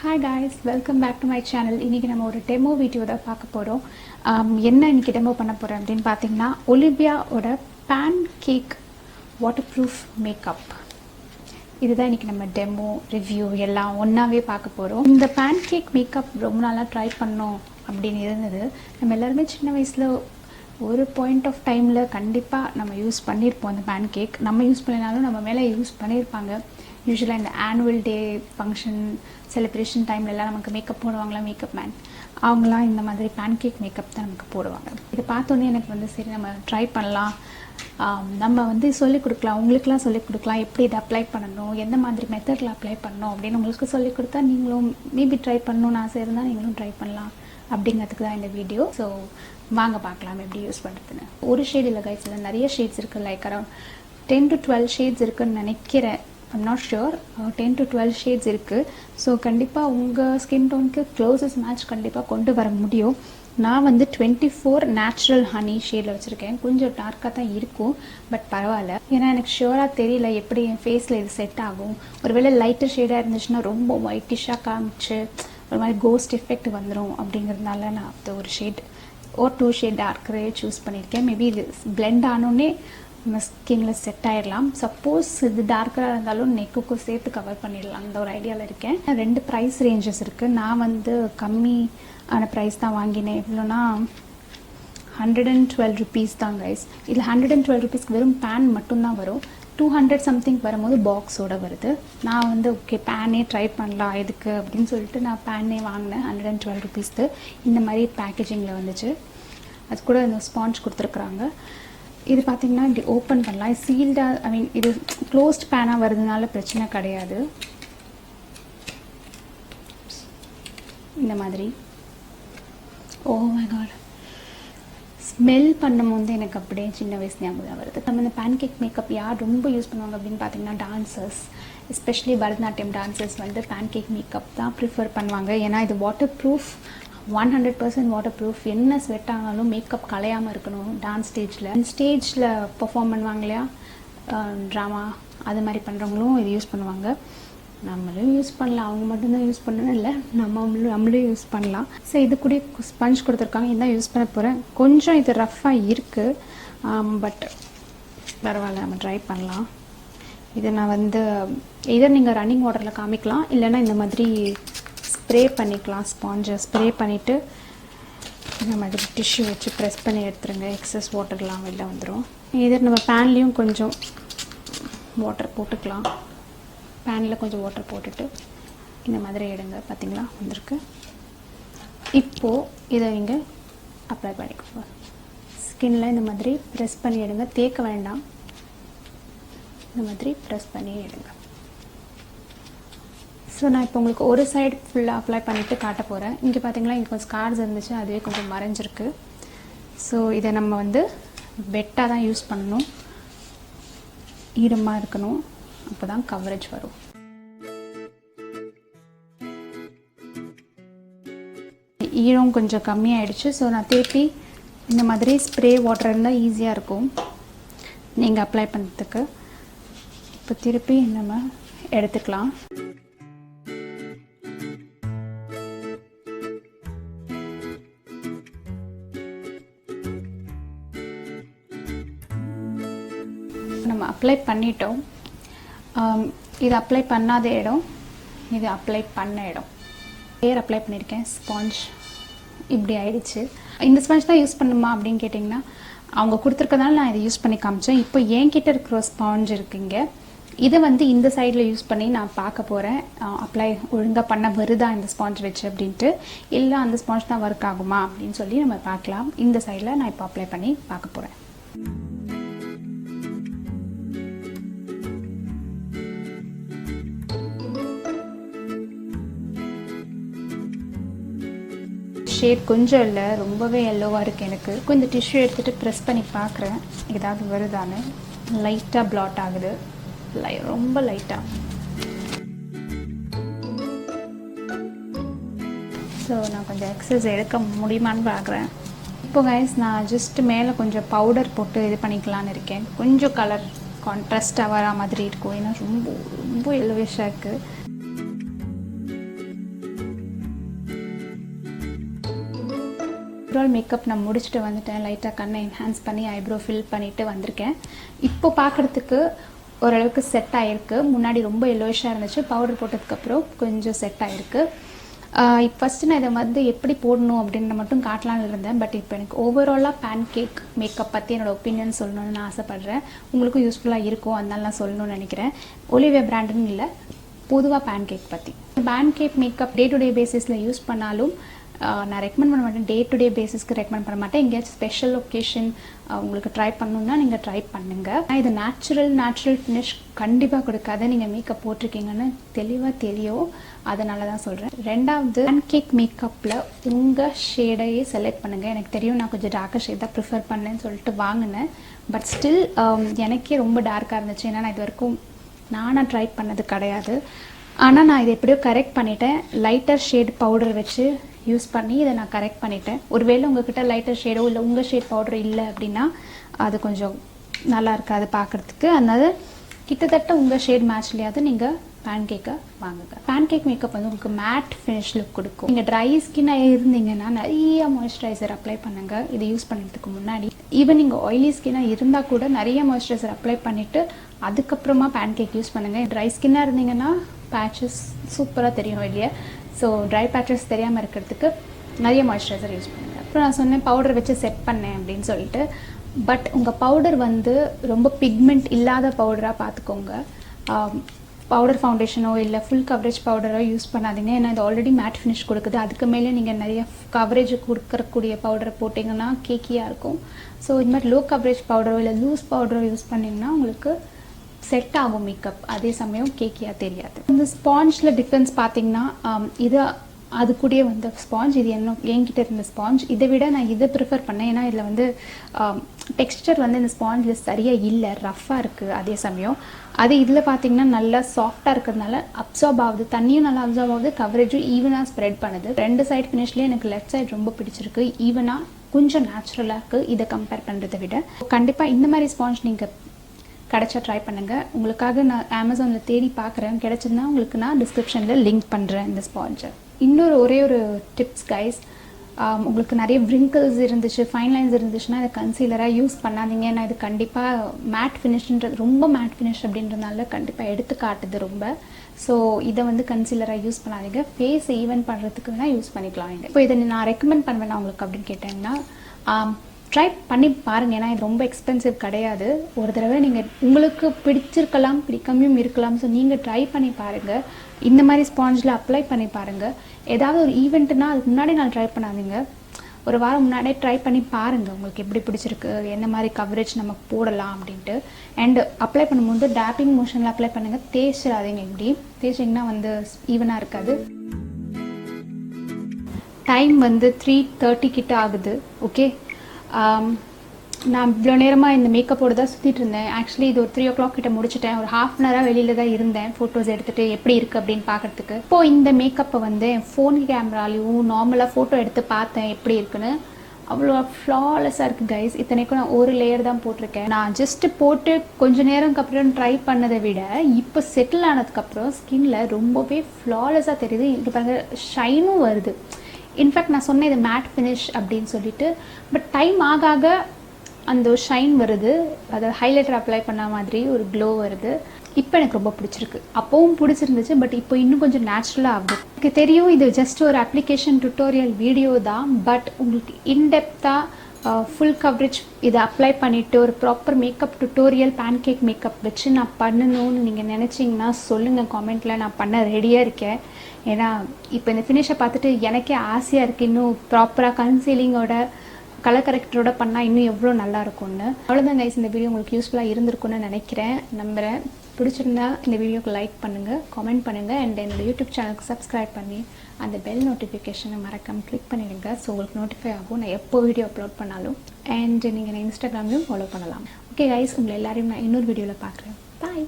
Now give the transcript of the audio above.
Hi guys, welcome back to my channel. இன்னைக்கு நம்ம ஒரு டெமோ வீடியோ தான் பார்க்க போறோம். என்ன இன்னைக்கு டெமோ பண்ண போறேன் அப்படினு பாத்தீங்கன்னா ஒலிவியா ஓட பேன் கேக் வாட்டர்ப்ரூஃப் மேக்கப். இதுதான் இன்னைக்கு நம்ம டெமோ ரிவ்யூ எல்லாம் ஒண்ணாவே பார்க்க போறோம். இந்த பேன் கேக் மேக்கப் ரொம்ப நாளா ட்ரை பண்ணோம் அப்படினு இருந்தது. நம்ம எல்லாரும் சின்ன வயசுல ஒரு பாயிண்ட் ஆஃப் டைம்ல கண்டிப்பா நம்ம யூஸ் பண்ணிருப்போம் அந்த பேன் கேக். நம்ம யூஸ் பண்ணனாலும் நம்ம மேல யூஸ் பண்ணிருப்பாங்க. யூசுவலாக இந்த ஆனுவல் டே ஃபங்க்ஷன் செலிப்ரேஷன் டைம்ல எல்லாம் நமக்கு மேக்கப் போடுவாங்களா மேக்கப் மேன், அவங்களாம் இந்த மாதிரி பேன் கேக் மேக்கப் தான் நமக்கு போடுவாங்க. இதை பார்த்தோன்னே எனக்கு சரி நம்ம ட்ரை பண்ணலாம், நம்ம சொல்லிக் கொடுக்கலாம், உங்களுக்குலாம் சொல்லிக் கொடுக்கலாம் எப்படி இதை அப்ளை பண்ணணும், எந்த மாதிரி மெத்தடில் அப்ளை பண்ணணும் அப்படின்னு உங்களுக்கு சொல்லிக் கொடுத்தா நீங்களும் மேபி ட்ரை பண்ணணும்னு ஆசை இருந்தால் நீங்களும் ட்ரை பண்ணலாம் அப்படிங்கிறதுக்கு தான் இந்த வீடியோ. ஸோ வாங்க பார்க்கலாம் எப்படி யூஸ் பண்ணுறதுன்னு. ஒரு ஷேட் இல்லை கைஸ், இல்லை நிறைய ஷேட்ஸ் இருக்குது. லைக் அரௌண்ட் 10 to 12 ஷேட்ஸ் இருக்குதுன்னு நினைக்கிறேன். I'm not sure. 10 to 12 shades இருக்குது. ஸோ கண்டிப்பாக உங்கள் ஸ்கின் டோனுக்கு க்ளோசஸ்ட் மேட்ச் கண்டிப்பாக கொண்டு வர முடியும். நான் 24 நேச்சுரல் ஹனி ஷேடில் வச்சுருக்கேன். கொஞ்சம் டார்க்காக தான் இருக்கும், பட் பரவாயில்ல. ஏன்னா எனக்கு ஷுவராக தெரியல எப்படி என் ஃபேஸில் இது செட் ஆகும். ஒருவேளை லைட்டர் ஷேடாக இருந்துச்சுன்னா ரொம்ப ஒயிட்டிஷாக காமிச்சு ஒரு மாதிரி கோஸ்ட் எஃபெக்ட் வந்துடும் அப்படிங்கிறதுனால நான் அது ஒரு ஷேட் ஒரு 2 ஷேட் டார்க்கரே சூஸ் பண்ணியிருக்கேன். மேபி இது பிளெண்ட் ஆனோடனே நம்ம ஸ்கின்னில் செட் ஆகிடலாம். சப்போஸ் இது டார்க்கராக இருந்தாலும் நெக்குக்கும் சேர்த்து கவர் பண்ணிடலாம், அந்த ஒரு ஐடியாவில் இருக்கேன். 2 ப்ரைஸ் ரேஞ்சஸ் இருக்குது. நான் கம்மியான ப்ரைஸ் தான் வாங்கினேன். எவ்வளோனா 112 ருபீஸ் தான் கைஸ். இதில் 112 ருபீஸ்க்கு வெறும் பேன் மட்டும்தான் வரும். 200 சம்திங் வரும்போது பாக்ஸோடு வருது. நான் ஓகே பேனே ட்ரை பண்ணலாம் எதுக்கு அப்படின்னு சொல்லிட்டு நான் பேனே வாங்கினேன். 112 ருபீஸ்க்கு இந்த மாதிரி பேக்கேஜிங்கில் வந்துச்சு. அது கூட இந்த ஸ்பாஞ்ச் கொடுத்துருக்குறாங்க. இது பார்த்தீங்கன்னா இப்படி ஓப்பன் பண்ணலாம். சீல்டாக இது க்ளோஸ்ட் பேனாக வருதுனால பிரச்சனை கிடையாது. இந்த மாதிரி ஓ மை காட், ஸ்மெல் பண்ணும்போது எனக்கு அப்படியே சின்ன வயசு ஞாபகம் வருது. நம்ம இந்த பேன் கேக் மேக்கப் யார் ரொம்ப யூஸ் பண்ணுவாங்க அப்படின்னு பார்த்தீங்கன்னா dancers, especially Bharatanatyam dancers pancake makeup தான் ப்ரிஃபர் பண்ணுவாங்க. ஏன்னா இது வாட்டர் ப்ரூஃப், 100% வாட்டர் ப்ரூஃப். என்ன ஸ்வெட் ஆனாலும் மேக்கப் கலையாமல் இருக்கணும். டான்ஸ் ஸ்டேஜில் பெர்ஃபார்ம் பண்ணுவாங்க இல்லையா, ட்ராமா அது மாதிரி பண்ணுறவங்களும் இது யூஸ் பண்ணுவாங்க. நம்மளும் யூஸ் பண்ணலாம், அவங்க மட்டும்தான் யூஸ் பண்ணணும் இல்லை, நம்மளும் யூஸ் பண்ணலாம். ஸோ இது கூட ஸ்பஞ்ச் கொடுத்துருக்காங்க, இதுதான் யூஸ் பண்ண போகிறேன். கொஞ்சம் இது ரஃப்பாக இருக்குது, பட் பரவாயில்ல, நம்ம ட்ரை பண்ணலாம். இதை நான் இதை நீங்கள் ரன்னிங் வாட்டரில் காமிக்கலாம், இல்லைன்னா இந்த மாதிரி ஸ்ப்ரே பண்ணிக்கலாம். ஸ்பாஞ்சை ஸ்ப்ரே பண்ணிவிட்டு இந்த மாதிரி டிஷ்யூ வச்சு ப்ரெஸ் பண்ணி எடுத்துருங்க. எக்ஸஸ் வாட்டர்லாம் வெளில வந்துடும். இதை நம்ம பேன்லேயும் கொஞ்சம் வாட்டர் போட்டுக்கலாம். பேனில் கொஞ்சம் வாட்டர் போட்டுட்டு இந்த மாதிரி எடுங்க. பார்த்தீங்களா வந்திருக்கு. இப்போது இதை நீங்கள் அப்ளை பண்ணிக்கோங்க. ஸ்கின்னில் இந்த மாதிரி ப்ரெஸ் பண்ணி எடுங்க, தேய்க்க வேண்டாம். இந்த மாதிரி ப்ரெஸ் பண்ணி எடுங்க. ஸோ நான் இப்போ உங்களுக்கு ஒரு சைடு ஃபுல்லாக அப்ளை பண்ணிவிட்டு காட்ட போகிறேன். இங்கே பார்த்தீங்களா இங்கே கொஞ்சம் ஸ்கார்ஸ் இருந்துச்சு, அதுவே கொஞ்சம் மறைஞ்சிருக்கு. ஸோ இதை நம்ம வெட்டாக தான் யூஸ் பண்ணணும், ஈரமாக இருக்கணும், அப்போ தான் கவரேஜ் வரும். ஈரம் கொஞ்சம் கம்மியாயிடுச்சு. ஸோ நான் தேப்பி இந்த மாதிரி ஸ்ப்ரே வாட்டர் இருந்தால் ஈஸியாக இருக்கும் நீங்கள் அப்ளை பண்ணுறதுக்கு. இப்போ திருப்பி நம்ம எடுத்துக்கலாம். நம்ம அப்ளை பண்ணிட்டோம். இது அப்ளை பண்ணாத இடம், இது அப்ளை பண்ண இடம். ஹேர் அப்ளை பண்ணியிருக்கேன். ஸ்பாஞ்ச் இப்படி ஆயிடுச்சு. இந்த ஸ்பாஞ்ச் தான் யூஸ் பண்ணுமா அப்படின்னு கேட்டிங்கன்னா அவங்க கொடுத்துருக்கனால நான் இதை யூஸ் பண்ணி காமிச்சேன். இப்போ என்கிட்ட இருக்கிற ஸ்பாஞ்ச் இருக்குங்க, இதை இந்த சைடில் யூஸ் பண்ணி நான் பார்க்க போகிறேன் அப்ளை ஒழுங்காக பண்ண வருதா இந்த ஸ்பாஞ்ச் வச்சு அப்படின்ட்டு. இல்லை அந்த ஸ்பாஞ்ச் தான் ஒர்க் ஆகுமா அப்படின்னு சொல்லி நம்ம பார்க்கலாம். இந்த சைடில் நான் இப்போ அப்ளை பண்ணி பார்க்க போகிறேன். ஷேட் கொஞ்சம் இல்லை, ரொம்பவே எல்லோவாக இருக்குது எனக்கு. கொஞ்சம் டிஷ்யூ எடுத்துகிட்டு ப்ரெஸ் பண்ணி பார்க்குறேன் ஏதாவது வருதான்னு. லைட்டாக பிளாட் ஆகுது, ரொம்ப லைட்டாக. ஸோ நான் கொஞ்சம் எக்ஸஸ் எடுக்க முடியுமான்னு பார்க்குறேன். இப்போ கைஸ் நான் ஜஸ்ட் மேலே கொஞ்சம் பவுடர் போட்டு இது பண்ணிக்கலான்னு இருக்கேன். கொஞ்சம் கலர் கான்ட்ராஸ்டாக வர மாதிரி இருக்கும், ஏன்னா ரொம்ப ரொம்ப எல்லோவிஷாக இருக்குது. ஓவரால் மேக்கப் நான் முடிச்சுட்டு வந்துட்டேன். லைட்டாக கண்ணை என்ஹான்ஸ் பண்ணி ஐப்ரோ ஃபில் பண்ணிவிட்டு வந்திருக்கேன். இப்போ பார்க்குறதுக்கு ஓரளவுக்கு செட் ஆகிருக்கு. முன்னாடி ரொம்ப எல்லோயிஷாக இருந்துச்சு, பவுடர் போட்டதுக்கப்புறம் கொஞ்சம் செட் ஆகிருக்கு. இப்போ ஃபஸ்ட்டு நான் இதை வந்து எப்படி போடணும் அப்படின்ற மட்டும் காட்டலான்னு இருந்தேன். பட் இப்போ எனக்கு ஓவராலாக பேன் கேக் மேக்கப் பற்றி என்னோடய ஒப்பீனியன் சொல்லணும்னு நான் ஆசைப்பட்றேன். உங்களுக்கும் யூஸ்ஃபுல்லாக இருக்கும், அதனால நான் சொல்லணும்னு நினைக்கிறேன். ஒலிவியா பிராண்டுன்னு இல்லை, பொதுவாக பேன் கேக் பற்றி. Pancake makeup day to day பேசிஸில் யூஸ் பண்ணாலும் நான் ரெக்கமெண்ட் பண்ண மாட்டேன். டே டு டே பேசிஸ்க்கு ரெக்கமெண்ட் பண்ண மாட்டேன். எங்கேயாச்சும் ஸ்பெஷல் ஒகேஷன் உங்களுக்கு ட்ரை பண்ணணுன்னா நீங்கள் ட்ரை பண்ணுங்கள். இது நேச்சுரல் ஃபினிஷ் கண்டிப்பாக கொடுக்காது. நீங்கள் மேக்கப் போட்டிருக்கீங்கன்னு தெளிவாக தெரியும், அதனால தான் சொல்கிறேன். ரெண்டாவது, பேன் கேக் மேக்கப்பில் உங்கள் ஷேடையே செலக்ட் பண்ணுங்கள். எனக்கு தெரியும் நான் கொஞ்சம் டார்க்கர் ஷேட் தான் ப்ரிஃபர் பண்ணேன்னு சொல்லிட்டு வாங்கினேன். பட் ஸ்டில் எனக்கே ரொம்ப டார்க்காக இருந்துச்சு. ஏன்னா நான் இது வரைக்கும் நானாக ட்ரை பண்ணது கிடையாது. ஆனால் நான் இதை எப்படியோ கரெக்ட் பண்ணிட்டேன். லைட்டர் ஷேட் பவுடர் வச்சு யூஸ் பண்ணி இதை நான் கரெக்ட் பண்ணிட்டேன். ஒருவேளை உங்கள்கிட்ட லைட்டர் ஷேடோ இல்லை உங்கள் ஷேட் பவுடர் இல்லை அப்படின்னா அது கொஞ்சம் நல்லா இருக்காது பார்க்குறதுக்கு. அதனால கிட்டத்தட்ட உங்கள் ஷேட் மேட்ச்லேயாவது நீங்கள் பேன் கேக்கை வாங்குங்க. பேன் கேக் மேக்கப் வந்து உங்களுக்கு மேட் ஃபினிஷ் லுக் கொடுக்கும். நீங்கள் ட்ரை ஸ்கின்னாக இருந்தீங்கன்னா நிறைய மாய்ஸ்சரைசர் அப்ளை பண்ணுங்கள் இதை யூஸ் பண்ணுறதுக்கு முன்னாடி. ஈவன் நீங்கள் ஆயிலி ஸ்கின்னாக இருந்தால் கூட நிறைய மாய்ஸ்சரைசர் அப்ளை பண்ணிவிட்டு அதுக்கப்புறமா பேன் கேக் யூஸ் பண்ணுங்கள். ட்ரை ஸ்கின்னாக இருந்தீங்கன்னா பேச்சஸ் சூப்பராக தெரியும் வெளியே. ஸோ ட்ரை பேச்சஸ் தெரியாமல் இருக்கிறதுக்கு நிறைய மாய்ஸ்சரைசர் யூஸ் பண்ணுங்கள். அப்புறம் நான் சொன்னேன் பவுடர் வச்சு செட் பண்ணேன் அப்படின்னு சொல்லிட்டு. பட் உங்கள் பவுடர் வந்து ரொம்ப பிக்மெண்ட் இல்லாத பவுடராக பார்த்துக்கோங்க. பவுடர் ஃபவுண்டேஷனோ இல்லை ஃபுல் கவரேஜ் பவுடரோ யூஸ் பண்ணாதீங்க. ஏன்னா இது ஆல்ரெடி மேட் ஃபினிஷ் கொடுக்குது. அதுக்கு மேலே நீங்கள் நிறைய கவரேஜ் கொடுக்கக்கூடிய பவுடரை போட்டிங்கன்னா கேக்கியாக இருக்கும். ஸோ இது மாதிரி லோ கவரேஜ் பவுடரோ இல்லை லூஸ் பவுடரோ யூஸ் பண்ணிங்கன்னா உங்களுக்கு செட் ஆகும் மேக்கப், அதே சமயம் கேக்கியாக தெரியாது. இந்த ஸ்பாஞ்சில் டிஃப்ரென்ஸ் பார்த்தீங்கன்னா இது அது கூடயே வந்த ஸ்பாஞ்ச், இது என்கிட்ட இருந்த ஸ்பாஞ்ச். இதை விட நான் இதை ப்ரிஃபர் பண்ணேன். ஏன்னா இதில் வந்து டெக்ஸ்டர் வந்து இந்த ஸ்பாஞ்சில் சரியாக இல்லை, ரஃப்பாக இருக்குது. அதே சமயம் அது இதில் பார்த்தீங்கன்னா நல்லா சாஃப்டாக இருக்கிறதுனால அப்சார்ப் ஆகுது, தண்ணியும் நல்லா அப்சார்ப் ஆகுது, கவரேஜும் ஈவனாக ஸ்ப்ரெட் பண்ணுது. ரெண்டு சைட் ஃபினிஷ்லேயே எனக்கு லெஃப்ட் சைட் ரொம்ப பிடிச்சிருக்கு. ஈவனாக கொஞ்சம் நேச்சுரலாக இருக்குது இதை கம்பேர் பண்ணுறதை விட. கண்டிப்பாக இந்த மாதிரி ஸ்பாஞ்ச் நீங்கள் கிடைச்சா ட்ரை பண்ணுங்கள். உங்களுக்காக நான் அமேசானில் தேடி பார்க்குறேன், கிடைச்சதுன்னா உங்களுக்கு நான் டிஸ்கிரிப்ஷனில் லிங்க் பண்ணுறேன் இந்த ஸ்பாஞ்சை. இன்னொரு ஒரே ஒரு டிப்ஸ் கைஸ், உங்களுக்கு நிறைய விரிங்கிள்ஸ் இருந்துச்சு, ஃபைன் லைன்ஸ் இருந்துச்சுன்னா இதை கன்சீலராக யூஸ் பண்ணாதீங்க. ஏன்னா இது கண்டிப்பாக மேட் ஃபினிஷ்ன்றது ரொம்ப மேட் ஃபினிஷ் அப்படின்றதுனால கண்டிப்பாக எடுத்து காட்டுது ரொம்ப. ஸோ இதை வந்து கன்சீலராக யூஸ் பண்ணாதீங்க. ஃபேஸ் ஈவன் பண்ணுறதுக்கு வேணால் யூஸ் பண்ணிக்கலாம். இப்போ இதை நான் ரெக்கமெண்ட் பண்ணுவேன் உங்களுக்கு அப்படின்னு கேட்டிங்கன்னா ட்ரை பண்ணி பாருங்கள். ஏன்னா இது ரொம்ப எக்ஸ்பென்சிவ் கிடையாது. ஒரு தடவை நீங்கள் உங்களுக்கு பிடிச்சிருக்கலாம், பிடிக்காமையும் இருக்கலாம். ஸோ நீங்கள் ட்ரை பண்ணி பாருங்கள். இந்த மாதிரி ஸ்பாஞ்சில் அப்ளை பண்ணி பாருங்கள். ஏதாவது ஒரு ஈவெண்ட்டுனா அதுக்கு முன்னாடி நான் ட்ரை பண்ணாதீங்க, ஒரு வாரம் முன்னாடியே ட்ரை பண்ணி பாருங்கள் உங்களுக்கு எப்படி பிடிச்சிருக்கு, என்ன மாதிரி கவரேஜ் நமக்கு போடலாம் அப்படின்ட்டு. அண்ட் அப்ளை பண்ணும்போது டேப்பிங் மோஷனில் அப்ளை பண்ணுங்கள், தேய்ச்சிடாதீங்க. இப்படி தேய்ச்சிங்கன்னா வந்து ஈவனாக இருக்காது. டைம் வந்து 3:30 கிட்ட ஆகுது. ஓகே, நான் இவ்வளோ நேரமாக இந்த மேக்கப்போடு தான் சுற்றிட்டு இருந்தேன். ஆக்சுவலி இது ஒரு 3 o'clock கிட்ட முடிச்சுட்டேன். ஒரு ½ hour வெளியில் தான் இருந்தேன் ஃபோட்டோஸ் எடுத்துகிட்டு எப்படி இருக்குது அப்படின்னு பார்க்குறதுக்கு. இப்போது இந்த மேக்கப்பை வந்து என் ஃபோன் கேமராலையும் நார்மலாக ஃபோட்டோ எடுத்து பார்த்தேன் எப்படி இருக்குன்னு. அவ்வளோ ஃப்ளாலெஸ்ஸாக இருக்குது கைஸ். இத்தனைக்கும் நான் ஒரு லேயர் தான் போட்டிருக்கேன். நான் ஜஸ்ட்டு போட்டு கொஞ்சம் நேரம்க்கு அப்புறம் ட்ரை பண்ணதை விட இப்போ செட்டில் ஆனதுக்கப்புறம் ஸ்கின்ல ரொம்பவே ஃப்ளாலெஸ்ஸாக தெரியுது. இங்கே பாருங்கள், ஷைனும் வருது. இன்ஃபேக்ட் நான் சொன்னேன் இது மேட் ஃபினிஷ் அப்படின்னு சொல்லிட்டு. பட் டைம் ஆக ஆக அந்த ஷைன் வருது, அதை ஹைலைட்டர் அப்ளை பண்ண மாதிரி ஒரு க்ளோ வருது. இப்போ எனக்கு ரொம்ப பிடிச்சிருக்கு. அப்போவும் பிடிச்சிருந்துச்சு, பட் இப்போ இன்னும் கொஞ்சம் நேச்சுரலாக ஆகுது. எனக்கு தெரியும் இது ஜஸ்ட் ஒரு அப்ளிகேஷன் டுட்டோரியல் வீடியோ தான். பட் உங்களுக்கு இன்டெப்த்தாக ஃபுல் கவரேஜ் இதை அப்ளை பண்ணிவிட்டு ஒரு proper makeup tutorial pancake makeup வச்சு நான் பண்ணணும்னு நீங்கள் நினச்சிங்கன்னா சொல்லுங்கள் காமெண்ட்டில். நான் பண்ண ரெடியாக இருக்கேன். ஏன்னா இப்போ இந்த ஃபினிஷை பார்த்துட்டு எனக்கே ஆசையாக இருக்குது இன்னும் ப்ராப்பராக கன்சீலிங்கோட கலர் கரெக்டரோட பண்ணால் இன்னும் எவ்வளோ நல்லா இருக்கும்னு. அவ்வளோதான் கைஸ், இந்த வீடியோ உங்களுக்கு யூஸ்ஃபுல்லாக இருந்திருக்குன்னு நினைக்கிறேன், நம்புகிறேன். பிடிச்சிருந்தா இந்த வீடியோக்கு லைக் பண்ணுங்கள், கமெண்ட் பண்ணுங்கள். அண்ட் என்னோடய யூடியூப் சேனலுக்கு சப்ஸ்கிரைப் பண்ணி அந்த பெல் நோட்டிஃபிகேஷனை மறக்காமல் கிளிக் பண்ணிடுங்க. ஸோ உங்களுக்கு நோட்டிஃபை ஆகும் நான் எப்போ வீடியோ அப்லோட் பண்ணாலும். அண்ட் நீங்கள் நான் இன்ஸ்டாகிராம்லையும் ஃபாலோ பண்ணலாம். ஓகே கைஸ், உங்களை எல்லாரையும் நான் இன்னொரு வீடியோவில் பார்க்குறேன். பாய்.